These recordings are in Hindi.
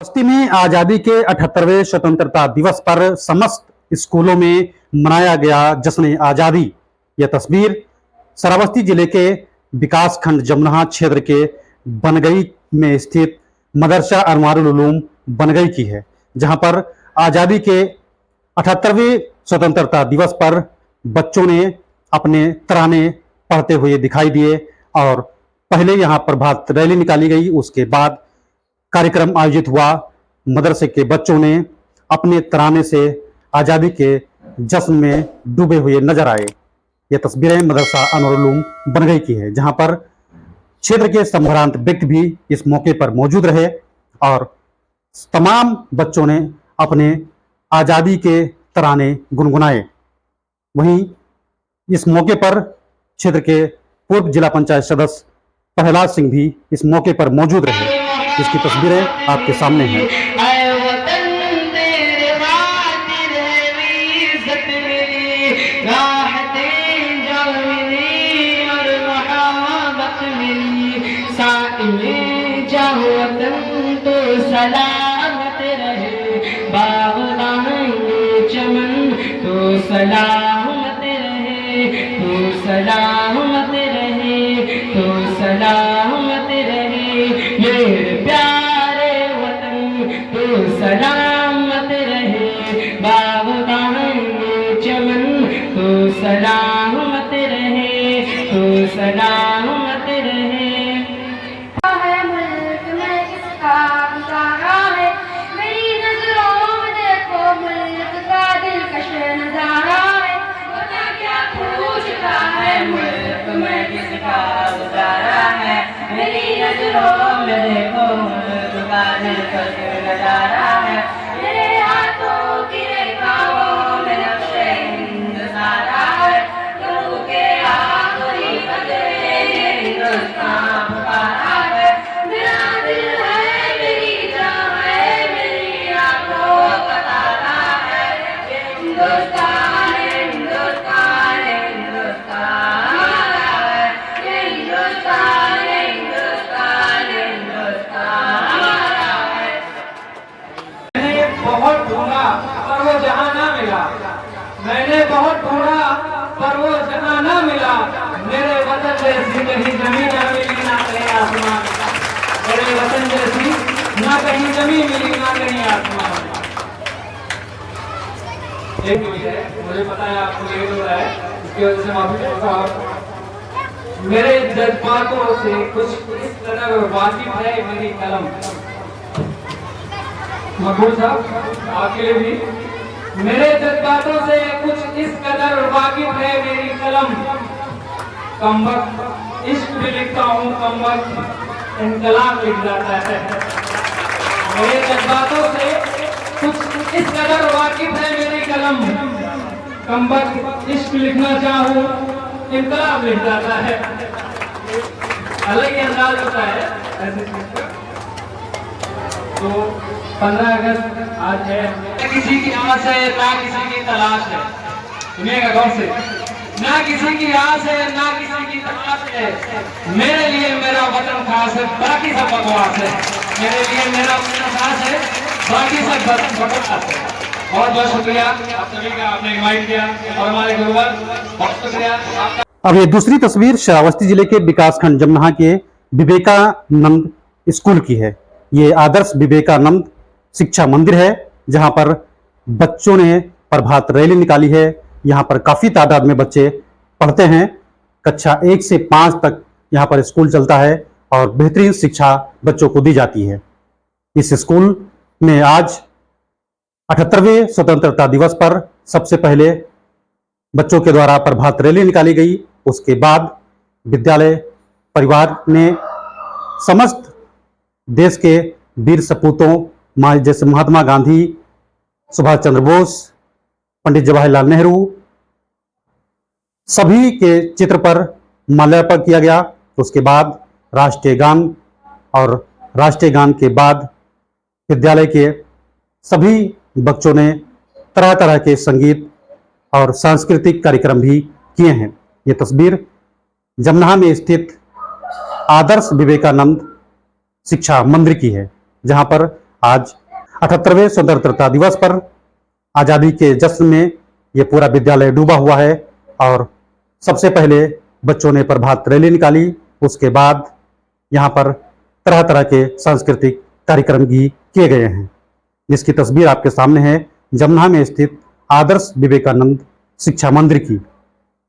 बस्ती में आजादी के 78वें स्वतंत्रता दिवस पर समस्त स्कूलों में मनाया गया जश्न आजादी। यह तस्वीर श्रावस्ती जिले के विकास खंड जमनाहा क्षेत्र के बनगई में स्थित मदरसा अनवारुल उलूम बनगई की है, जहां पर आजादी के 78वें स्वतंत्रता दिवस पर बच्चों ने अपने तराने पढ़ते हुए दिखाई दिए और पहले यहां प्रभात रैली निकाली गई। उसके बाद कार्यक्रम आयोजित हुआ। मदरसे के बच्चों ने अपने तराने से आजादी के जश्न में डूबे हुए नजर आए। ये तस्वीरें मदरसा अनवारुल उलूम बनगई की है, जहां पर क्षेत्र के संभ्रांत व्यक्ति भी इस मौके पर मौजूद रहे और तमाम बच्चों ने अपने आजादी के तराने गुनगुनाए। वहीं इस मौके पर क्षेत्र के पूर्व जिला पंचायत सदस्य प्रहलाद सिंह भी इस मौके पर मौजूद रहे। इसकी तस्वीरें आपके सामने हैं। सलामत रहे चमन तो सलामत रहे तो सलामत रहे तो सलामत रहे मेरे प्यारे वतन तो सलामत रहे चमन तो सलामत रहे तो सलामत रहे। मेरी नजरों में देखो दुकान पर नजारा है, मेरे हाथों की रेखाओं में नक्शे हिंदुस्तारा है, गुरु के आखिरी बदले हिंदुस्तान पुकारा है, मेरा दिल है मेरी जान है मेरी आंखों का तारा है, हिंदुस्तान हिंदुस्तान हिंदुस्तान बहुत ढूंढा पर वो जहां ना मिला, मैंने बहुत ढूंढा पर वो जहां ना मिला, मेरे वतन जैसी कहीं जमीन ना मिली ना कहीं आसमान, मेरे वतन जैसी ना कहीं जमीन मिली ना कहीं आसमान। एक मिनट है, मुझे पता है आपको लेट हो रहा है, इसकी वजह से माफी चाहता हूं। मेरे जज्बातों से कुछ इस तरह वाकिफ है मेरी कलम। मकबूल साहब आपके लिए भी। मेरे जज्बातों से कुछ इस कदर वाकिफ है मेरी कलम, कमबख्त इश्क भी लिखता हूँ कमबख्त इनकलाब लिख जाता है। मेरे जज्बातों से कुछ इस कदर वाकिफ है मेरी कलम, कमबख्त इश्क लिखना चाहूँ इनकलाब लिख जाता है। अलग ही अंदाज होता है ऐसे। तो 15 अगस्त आज है, किसी की आस है ना किसी की तलाश है, सुनिएगा गौर से, ना किसी की आस है ना किसी की तलाश है, मेरे लिए मेरा वतन खास है बाकी सब बकवास है, मेरे लिए मेरा वतन खास है बाकी सब बकवास है। बहुत बहुत शुक्रिया आप सभी का, आपने इनवाइट किया और हमारे गुरुवर बहुत शुक्रिया आपका। अब ये दूसरी तस्वीर श्रावस्ती जिले के विकास खंड जमनाहा के विवेकानंद स्कूल की है। ये आदर्श विवेकानंद शिक्षा मंदिर है, जहां पर बच्चों ने प्रभात रैली निकाली है। यहाँ पर काफी तादाद में बच्चे पढ़ते हैं। कक्षा 1 से 5 तक यहाँ पर स्कूल चलता है और बेहतरीन शिक्षा बच्चों को दी जाती है। इस स्कूल में आज 78वें स्वतंत्रता दिवस पर सबसे पहले बच्चों के द्वारा प्रभात रैली निकाली गई। उसके बाद विद्यालय परिवार ने समस्त देश के वीर सपूतों जैसे महात्मा गांधी, सुभाष चंद्र बोस, पंडित जवाहरलाल नेहरू, सभी के चित्र पर माल्यार्पण किया गया। उसके बाद राष्ट्रीय गान और राष्ट्रीय गान के बाद विद्यालय के सभी बच्चों ने तरह तरह के संगीत और सांस्कृतिक कार्यक्रम भी किए हैं। ये तस्वीर जमनाहा में स्थित आदर्श विवेकानंद शिक्षा मंदिर की है, जहां पर आज 78वें स्वतंत्रता दिवस पर आज़ादी के जश्न में ये पूरा विद्यालय डूबा हुआ है और सबसे पहले बच्चों ने प्रभात रैली निकाली। उसके बाद यहाँ पर तरह तरह के सांस्कृतिक कार्यक्रम भी किए गए हैं, जिसकी तस्वीर आपके सामने है जमुना में स्थित आदर्श विवेकानंद शिक्षा मंदिर की।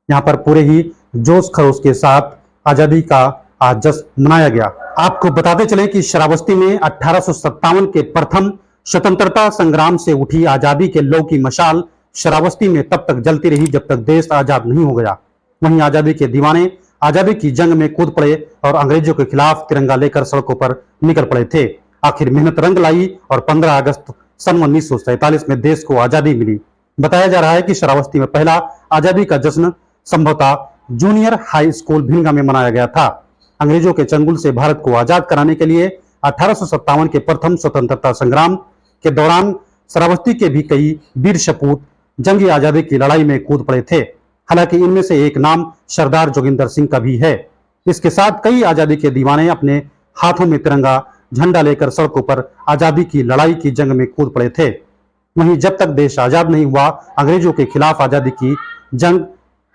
यहाँ पर पूरे ही जोश खरोश के साथ आज़ादी का आज जश्न मनाया गया। आपको बताते चले कि श्रावस्ती में 1857 के प्रथम स्वतंत्रता संग्राम से उठी आज़ादी के लौ की मशाल श्रावस्ती में तब तक जलती रही जब तक देश आज़ाद नहीं हो गया। वहीं आज़ादी के दीवाने आज़ादी की जंग में कूद पड़े और अंग्रेजों के खिलाफ तिरंगा लेकर सड़कों पर निकल पड़े थे। आखिर मेहनत रंग लाई और 15 अगस्त सन 1947 में देश को आज़ादी मिली। बताया जा रहा है कि श्रावस्ती में पहला आज़ादी का जश्न संभवतः जूनियर हाई स्कूल भिलगा में मनाया गया था। अंग्रेजों के चंगुल से भारत को आजाद कराने के लिए 1857 के प्रथम स्वतंत्रता संग्राम के दौरान श्रावस्ती के भी कई वीर सपूत जंगी आजादी की लड़ाई में कूद पड़े थे। हालांकि इनमें से एक नाम सरदार जोगिंदर सिंह का भी है। इसके साथ कई आजादी के दीवाने अपने हाथों में तिरंगा झंडा लेकर सड़कों पर आजादी की लड़ाई की जंग में कूद पड़े थे। वहीं जब तक देश आजाद नहीं हुआ, अंग्रेजों के खिलाफ आजादी की जंग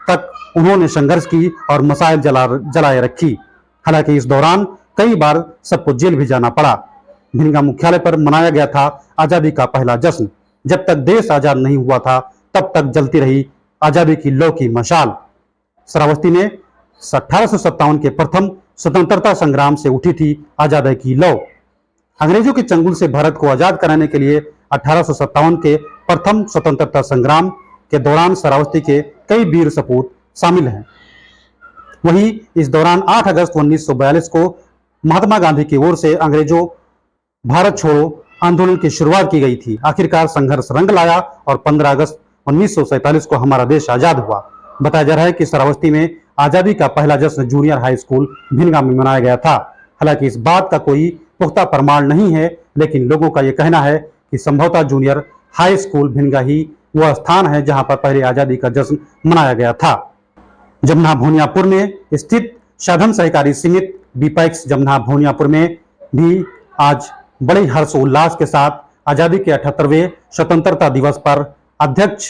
तक उन्होंने संघर्ष की और मसाइल जलाए रखी। हालांकि इस दौरान कई बार सबको जेल भी जाना पड़ा। भिलगा मुख्यालय पर मनाया गया था आजादी का पहला जश्न। जब तक देश आजाद नहीं हुआ था तब तक जलती रही आजादी की लौ की मशाल। श्रावस्ती में 1857 के प्रथम स्वतंत्रता संग्राम से उठी थी आजादी की लौ। अंग्रेजों के चंगुल से भारत को आजाद कराने के लिए 1857 के प्रथम स्वतंत्रता संग्राम के दौरान श्रावस्ती के कई वीर सपूत शामिल हैं। वहीं इस दौरान 8 अगस्त 1942 को महात्मा गांधी की ओर से अंग्रेजों भारत छोड़ो आंदोलन की शुरुआत की गई थी। आखिरकार संघर्ष रंग लाया और 15 अगस्त 1947 को हमारा देश आजाद हुआ। बताया जा रहा है कि श्रावस्ती में आजादी का पहला जश्न जूनियर हाई स्कूल भिलगा में मनाया गया था। हालांकि इस बात का कोई पुख्ता प्रमाण नहीं है, लेकिन लोगों का यह कहना है कि संभवतः जूनियर हाई स्कूल भिलगा ही वह स्थान है जहां पर पहले आजादी का जश्न मनाया गया था। जमुना भोनियापुर में स्थित साधन सहकारी समिति बीपैक्स जमुना भोनियापुर में भी आज बड़े हर्ष उल्लास के साथ आजादी के 78वें स्वतंत्रता दिवस पर अध्यक्ष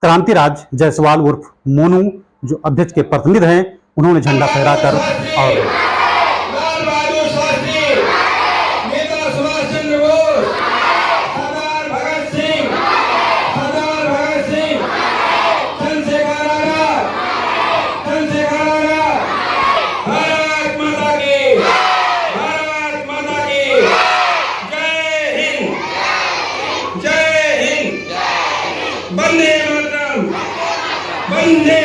क्रांतिराज जायसवाल उर्फ मोनू, जो अध्यक्ष के प्रतिनिधि हैं, उन्होंने झंडा फहराकर और लाल बहादुर शास्त्री, नेता सुभाष चंद्र बोस, सरदार भगत सिंह, चंद्रशेखर आजाद, भारत माता की, जय हिंद, वंदे मातरम, वंदे